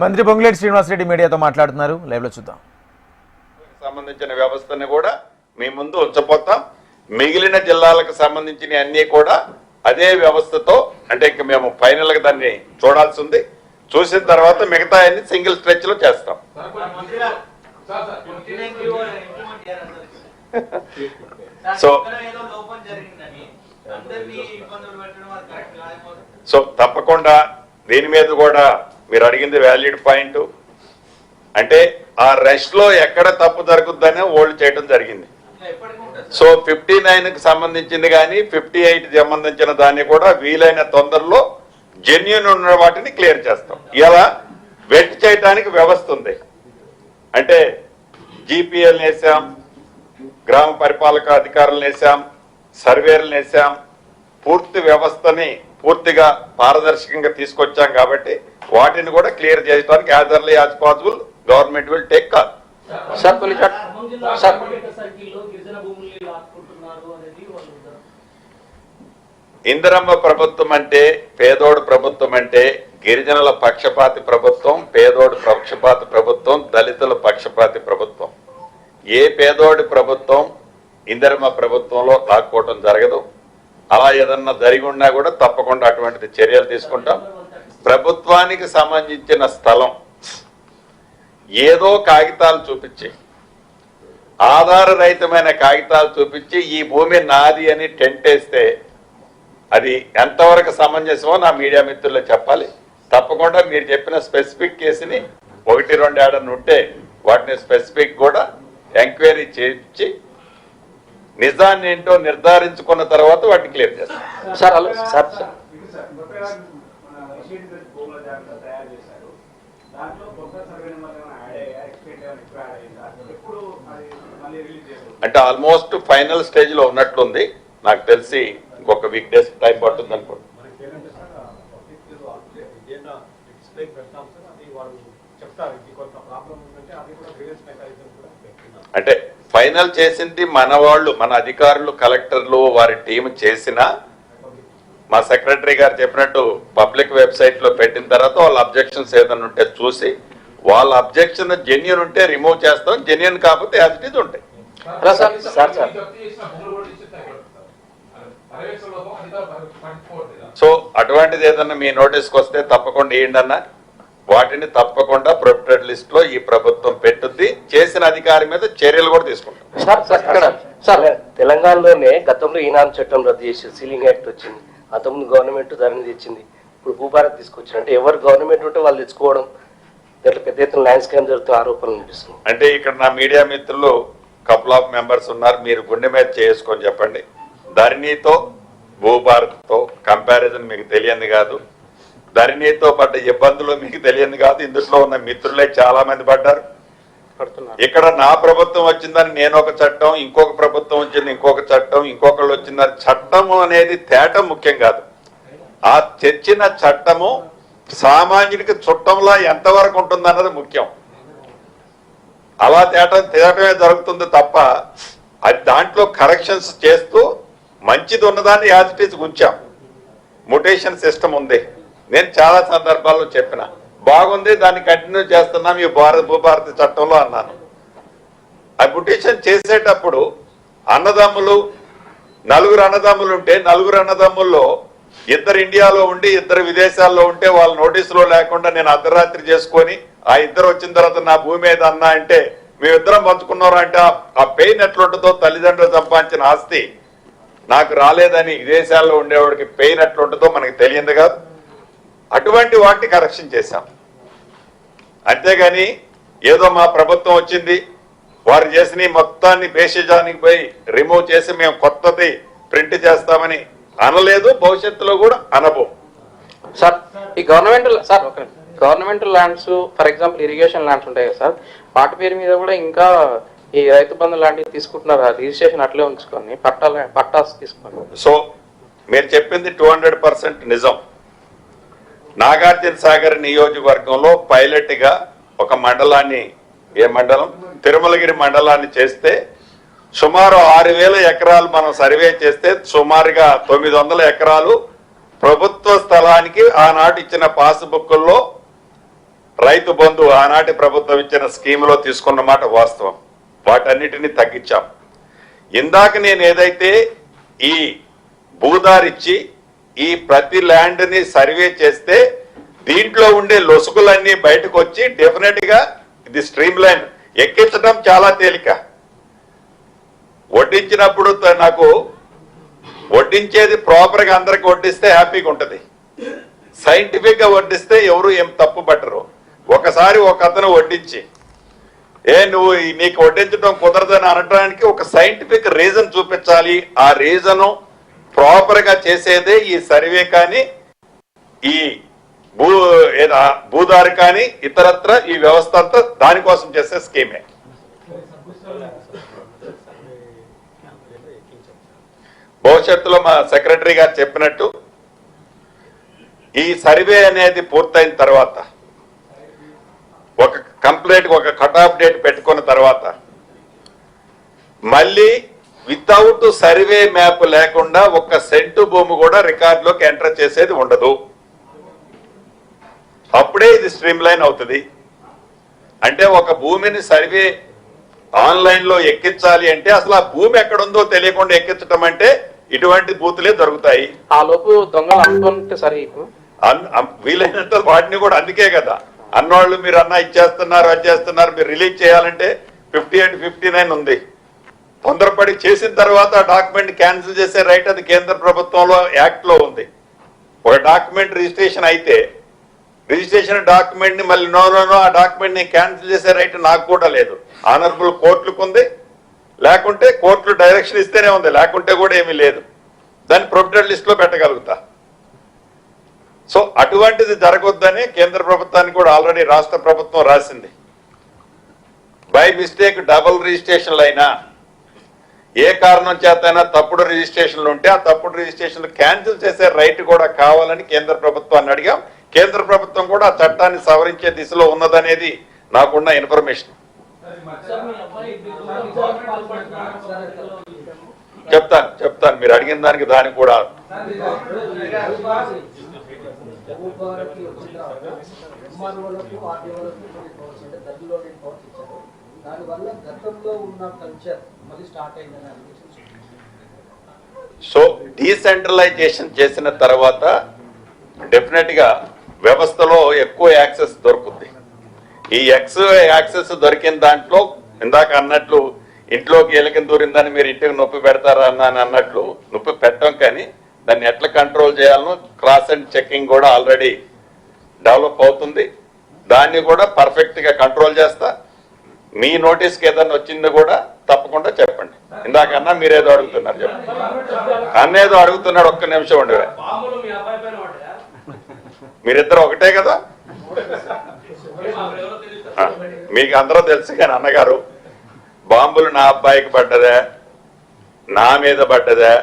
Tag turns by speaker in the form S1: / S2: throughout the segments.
S1: మంత్రి పొంగులేటి శ్రీనివాసరెడ్డి మీడియాతో మాట్లాడుతున్నారు. లైవ్ లో చూద్దాం.
S2: సంబంధించిన వ్యవస్థని కూడా మీ ముందు ఉంచపోతాం. మిగిలిన జిల్లాలకు సంబంధించిన అన్ని కూడా అదే వ్యవస్థతో, అంటే ఇంక మేము ఫైనల్ గా దాన్ని చూడాల్సి ఉంది. చూసిన తర్వాత మిగతా అన్ని సింగిల్ స్ట్రెచ్ లో చేస్తాం. సో తప్పకుండా దీని మీద కూడా మీరు అడిగింది వ్యాలిడ్ పాయింట్. అంటే ఆ రష్ లో ఎక్కడ తప్పు జరుగుతుందనే హోల్డ్ చేయడం జరిగింది. సో 59కి సంబంధించింది కానీ 58 సంబంధించిన దాన్ని కూడా వీలైన తొందరలో జెన్యూన్ ఉన్న వాటిని క్లియర్ చేస్తాం. ఇలా వెట్ చేయడానికి వ్యవస్థ ఉంది. అంటే జీపీఎల్ వేసాం, గ్రామ పరిపాలక అధికారులను వేసాం, సర్వేలను వేసాం. పూర్తి వ్యవస్థని పూర్తిగా పారదర్శకంగా తీసుకొచ్చాం కాబట్టి వాటిని కూడా క్లియర్ చేయడానికి as early as possible government will take call. Indiramma ప్రభుత్వం అంటే, పేదోడు ప్రభుత్వం అంటే గిరిజనుల పక్షపాతి ప్రభుత్వం, పేదోడు పక్షపాతి ప్రభుత్వం, దళితుల పక్షపాతి ప్రభుత్వం. ఏ పేదోడి ప్రభుత్వం ఇందిరమ్మ ప్రభుత్వంలో లాక్కోవటం జరగదు. అలా ఏదన్నా జరిగి ఉన్నా కూడా తప్పకుండా అటువంటి చర్యలు తీసుకుంటాం. ప్రభుత్వానికి సంబంధించిన స్థలం ఏదో కాగితాలు చూపించి, ఆధారరహితమైన కాగితాలు చూపించి ఈ భూమి నాది అని టెంట్ వేస్తే అది ఎంతవరకు సమంజసమో నా మీడియా మిత్రులు చెప్పాలి. తప్పకుండా మీరు చెప్పిన స్పెసిఫిక్ కేసుని 1-2 ఏడని ఉంటే వాటిని స్పెసిఫిక్ కూడా ఎంక్వైరీ చేయించి నిజాన్ని ఏంటో నిర్ధారించుకున్న తర్వాత వాటిని క్లియర్ చేస్తాం. అంటే ఆల్మోస్ట్ ఫైనల్ స్టేజ్ లో ఉన్నట్లుంది. నాకు తెలిసి ఇంకొక వీక్ డేస్ టైం పడుతుంది అనుకోండి. అంటే ఫైనల్ చేసింది మన వాళ్ళు, మన అధికారులు, కలెక్టర్లు, వారి టీం చేసిన, మా సెక్రటరీ గారు చెప్పినట్టు పబ్లిక్ వెబ్సైట్ లో పెట్టిన తర్వాత వాళ్ళ అబ్జెక్షన్స్ ఏదైనా ఉంటే చూసి, వాళ్ళ అబ్జెక్షన్ జెన్యూన్ ఉంటే రిమూవ్ చేస్తాం, జెన్యూన్ కాకపోతే యాజ్ ఇట్ ఈజ్ ఉంటాయి. సో అటువంటిది ఏదన్నా మీ నోటీస్కి వస్తే తప్పకుండా ఇవ్వండి అన్న. వాటిని తప్పకుండా ప్రొటెక్టెడ్ లిస్ట్ లో ఈ ప్రభుత్వం పెట్టుద్ది. చేసిన అధికారి మీద చర్యలు కూడా తీసుకుంటాం.
S3: సార్, తెలంగాణలోనే గతంలో ఈనాడు చట్టం రద్దు చేసి సీలింగ్ యాక్ట్ వచ్చింది. అంతకుముందు గవర్నమెంట్ దాన్ని తెచ్చింది. ఇప్పుడు భూభారత్ తీసుకొచ్చారు. అంటే ఎవరు గవర్నమెంట్ ఉంటే వాళ్ళు తెచ్చుకోవడం, దాంట్లో పెద్ద ఎత్తున ల్యాండ్ స్కామ్ జరుగుతున్న ఆరోపణలు అనిపిస్తుంది.
S2: అంటే ఇక్కడ నా మీడియా మిత్రులు కపుల్ ఆఫ్ మెంబర్స్ ఉన్నారు. మీరు గుండె మీద చేసుకొని చెప్పండి. ధరణితో భూభారత్తో కంపారిజన్ మీకు తెలియంది కాదు. ధరణితో పడ్డ ఇబ్బందులు మీకు తెలియంది కాదు. ఇందులో ఉన్న మిత్రులే చాలా మంది పడ్డారు. ఇక్కడ నా ప్రభుత్వం వచ్చిందని నేను ఒక చట్టం, ఇంకొక ప్రభుత్వం వచ్చింది ఇంకొక చట్టం, ఇంకొకళ్ళు వచ్చిందని చట్టము అనేది తేటం ముఖ్యం కాదు. ఆ తెచ్చిన చట్టము సామాన్యుడికి చుట్టంలా ఎంతవరకు ఉంటుంది అన్నది ముఖ్యం. అలా తేటమే జరుగుతుంది తప్ప అది దాంట్లో కరెక్షన్స్ చేస్తూ మంచిది ఉన్నదాన్ని యాజ్ ఇట్ ఈజ్ ఉంచాం. మ్యుటేషన్ సిస్టమ్ ఉంది. నేను చాలా సందర్భాల్లో చెప్పిన బాగుంది, దాన్ని కంటిన్యూ చేస్తున్నాం ఈ భూభారత చట్టంలో అన్నాను. ఆ మ్యుటేషన్ చేసేటప్పుడు అన్నదమ్ములు, 4 అన్నదమ్ములు ఉంటే 4 అన్నదమ్ముల్లో 2 ఇండియాలో ఉండి 2 విదేశాల్లో ఉంటే వాళ్ళ నోటీసులో లేకుండా నేను అర్ధరాత్రి చేసుకొని ఆ 2 వచ్చిన తర్వాత నా భూమి మీద అన్నా అంటే మేమిద్దరం పంచుకున్నారు అంటే ఆ పెయిన్ ఎట్లుంటుందో, తల్లిదండ్రులు సంపాదించిన ఆస్తి నాకు రాలేదని విదేశాల్లో ఉండేవాడికి పెయిన్ ఎట్లుంటుందో మనకి తెలియదు కాదు. అటువంటి వాటిని కరెక్షన్ చేశాం. అంతేగాని ఏదో మా ప్రభుత్వం వచ్చింది వారు చేసిన మొత్తాన్ని బేషజానికి పోయి రిమూవ్ చేసి మేము కొత్తది ప్రింట్ చేస్తామని అనలేదు, భవిష్యత్తులో కూడా అనబో.
S4: సార్, ఈ government lands for example irrigation lands ఉంటాయి కదా సార్, వాటి పేరు మీద కూడా ఇంకా ఈ రైతు బంధు లాంటివి తీసుకుంటున్నారు. రిజిస్ట్రేషన్ అట్లే ఉంచుకొని పట్టాస్ తీసుకొని.
S2: సో మీరు చెప్పింది 200% నిజం. నాగార్జున సాగర్ నియోజకవర్గంలో పైలట్ గా ఒక మండలాన్ని, ఏ మండలం, తిరుమలగిరి మండలాన్ని చేస్తే సుమారు 6000 ఎకరాలు మనం సర్వే చేస్తే సుమారుగా 900 ఎకరాలు ప్రభుత్వ స్థలానికి ఆనాటి ఇచ్చిన పాస్బుక్ల్లో రైతు బంధు ఆనాటి ప్రభుత్వం ఇచ్చిన స్కీములో తీసుకున్న మాట వాస్తవం. వాటన్నిటిని తగ్గించాం. ఇందాక నేను ఏదైతే ఈ భూదారిచ్చి ఈ ప్రతి ల్యాండ్ ని సర్వే చేస్తే దీంట్లో ఉండే లొసుగులన్నీ బయటకు వచ్చి డెఫినెట్ గా ఇది స్ట్రీమ్ లైన్ ఎక్కించడం చాలా తేలిక. వడ్డించినప్పుడు నాకు వడ్డించేది ప్రాపర్ గా అందరికి వడ్డిస్తే హ్యాపీగా ఉంటది. సైంటిఫిక్ గా వడ్డిస్తే ఎవరు ఏం తప్పు పట్టరు. ఒకసారి ఒక అతను వడ్డించి నువ్వు నీకు వడ్డించడం కుదరదని అనడానికి ఒక సైంటిఫిక్ రీజన్ చూపించాలి. ఆ రీజను ప్రాపర్ గా చేసేదే ఈ సర్వే కానీ ఈ భూదారి కానీ ఇతరత్ర ఈ వ్యవస్థ అంతా దానికోసం చేసే స్కీమే. భవిష్యత్తులో మా సెక్రటరీ గారు చెప్పినట్టు ఈ సర్వే అనేది పూర్తయిన తర్వాత ఒక కంప్లీట్ ఒక కట్ ఆఫ్ డేట్ పెట్టుకున్న తర్వాత మళ్ళీ వితౌట్ సర్వే మ్యాప్ లేకుండా ఒక్క సెంటు భూమి కూడా రికార్డులోకి ఎంటర్ చేసేది ఉండదు. అప్పుడే ఇది స్ట్రీమ్ లైన్ అవుతుంది. అంటే ఒక భూమిని సర్వే ఆన్లైన్ లో ఎక్కించాలి అంటే అసలు ఆ భూమి ఎక్కడుందో తెలియకుండా ఎక్కించడం అంటే ఇటువంటి బూతులే దొరుకుతాయి.
S4: ఆ లోపు దొంగలు అనుకుంటే సరే
S2: వీలైనంత వాటిని కూడా అందుకే కదా అన్నవాళ్ళు మీరు అన్న ఇచ్చేస్తున్నారు అది చేస్తున్నారు మీరు రిలీజ్ చేయాలంటే 58, 59 ఉంది. తొందరపడి చేసిన తర్వాత డాక్యుమెంట్ క్యాన్సిల్ చేసే రైట్ అది కేంద్ర ప్రభుత్వంలో యాక్ట్ లో ఉంది. ఒక డాక్యుమెంట్ రిజిస్ట్రేషన్ అయితే రిజిస్ట్రేషన్ డాక్యుమెంట్ ని మళ్ళీ నో ఆ డాక్యుమెంట్ ని క్యాన్సిల్ చేసే రైట్ నాకు కూడా లేదు. ఆనరబుల్ కోర్టులకు ఉంది, లేకుంటే కోర్టులు డైరెక్షన్ ఇస్తేనే ఉంది, లేకుంటే కూడా ఏమీ లేదు. దాన్ని ప్రొహిబిటెడ్ లిస్ట్ లో పెట్టగలుగుతా. సో అటువంటిది జరగొద్దని కేంద్ర ప్రభుత్వానికి కూడా ఆల్రెడీ రాష్ట్ర ప్రభుత్వం రాసింది. బై మిస్టేక్ డబుల్ రిజిస్ట్రేషన్లు అయినా ఏ కారణం చేతైనా తప్పుడు రిజిస్ట్రేషన్లు ఉంటే ఆ తప్పుడు రిజిస్ట్రేషన్లు క్యాన్సిల్ చేసే రైట్ కూడా కావాలని కేంద్ర ప్రభుత్వాన్ని అడిగాం. కేంద్ర ప్రభుత్వం కూడా ఆ చట్టాన్ని సవరించే దిశలో ఉన్నదనేది నాకున్న ఇన్ఫర్మేషన్. చెప్తాను మీరు అడిగిన దానికి కూడా సో డీసెంట్రలైజేషన్ చేసిన తర్వాత డెఫినెట్ గా వ్యవస్థలో ఎక్కువ యాక్సెస్ దొరుకుతుంది. ఈ యాక్సెస్ దొరికిన దాంట్లో ఇందాక అన్నట్లు ఇంట్లోకి ఎలకని దూరిందని మీరు ఇంటికి నొప్పి పెడతారా అన్నట్లు నొప్పి పెట్టడం, కానీ దాన్ని ఎట్లా కంట్రోల్ చేయాలనో క్రాస్ అండ్ చెకింగ్ కూడా ఆల్రెడీ డెవలప్ అవుతుంది. దాన్ని కూడా పర్ఫెక్ట్ గా కంట్రోల్ చేస్తా. మీ నోటీస్కి ఏదన్నా వచ్చింది కూడా తప్పకుండా చెప్పండి. ఇందాక అన్నా మీరేదో అడుగుతున్నారు చెప్పండి. అన్నేదో అడుగుతున్నాడు, ఒక్క నిమిషం ఉండేవే. మీరిద్దరు ఒకటే కదా, మీకు అందరూ తెలుసు. కానీ అన్నగారు బాంబులు నా అబ్బాయికి పడ్డదా, నా మీద పడ్డదా,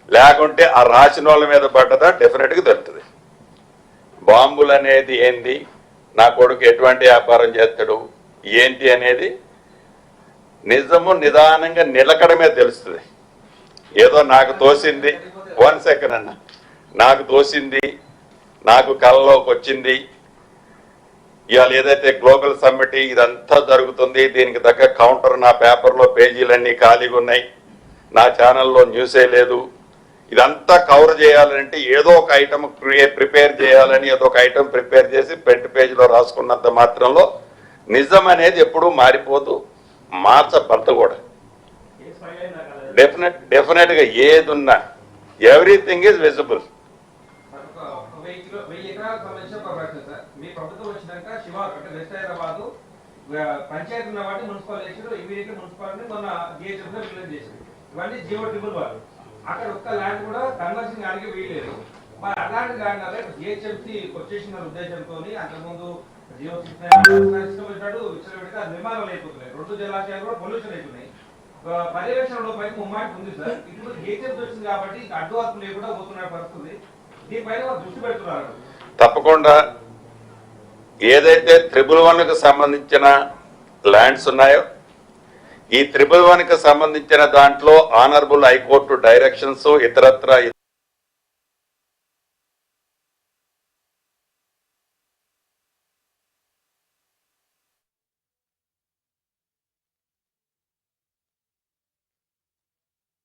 S2: లేకుంటే ఆ రాసిన వాళ్ళ మీద పడ్డదా డెఫినెట్ గా తెలుస్తుంది. బాంబులు అనేది ఏంది, నా కొడుకు ఎటువంటి వ్యాపారం చేస్తాడు ఏంటి అనేది నిజము నిదానంగా నిలకడమే తెలుస్తుంది. ఏదో నాకు తోసింది 1 సెకండ్ అన్న, నాకు తోసింది, నాకు కళ్ళలోకి వచ్చింది. ఇవాళ ఏదైతే గ్లోబల్ సమ్మిట్ ఇదంతా జరుగుతుంది, దీనికి తగ్గ కౌంటర్ నా పేపర్లో పేజీలన్నీ ఖాళీగా ఉన్నాయి, నా ఛానల్లో న్యూసే లేదు. ఇదంతా కవర్ చేయాలంటే ఏదో ఒక ఐటమ్ ప్రిపేర్ చేయాలని ఏదో ఒక ఐటమ్ ప్రిపేర్ చేసి ఫ్రంట్ పేజీలో రాసుకున్నంత మాత్రంలో నిజం అనేది ఎప్పుడూ మారిపోదు, మార్చబడదు కూడా. డెఫినెట్ గా ఏదున్నా ఎవ్రీథింగ్ ఈజ్ విజిబుల్.
S5: పంచాయతీ ఉన్న వాటి మున్సిపల్ చేసారు, ఇమీడియట్ మున్సిపాలిటీ మొన్న జిహెచ్ఎంలో రిలీజ్ చేశారు. ఇవన్నీ జియో ట్రిబుల్ వాళ్ళు అక్కడ ఒక్క ల్యాండ్ కూడా కన్వర్షన్ అడిగి వేయలేదు. మరి అలాంటి ల్యాండ్ అదే జిహెచ్ఎంసీ వచ్చేసిన ఉద్దేశంతో అంతకుముందు జియో సిస్టమ్ పెట్టాడు, ఇచ్చిన పెడితే అది నిర్మాణాలు అయిపోతున్నాయి. 2 జలాశయాలు కూడా పొల్యూషన్ అయిపోయినాయి. పర్యవేక్షణలో పైన ముమ్మాటి ఉంది సార్. ఇప్పుడు జిహెచ్ఎంసీ వచ్చింది కాబట్టి అడ్డు వర్క్ లేకుండా పోతున్న పరిస్థితి. దీనిపైన దృష్టి పెడుతున్నారు.
S2: తప్పకుండా ఏదైతే 111కు సంబంధించిన ల్యాండ్స్ ఉన్నాయో ఈ 111కు సంబంధించిన దాంట్లో ఆనరబుల్ హైకోర్టు డైరెక్షన్స్ ఇతరత్ర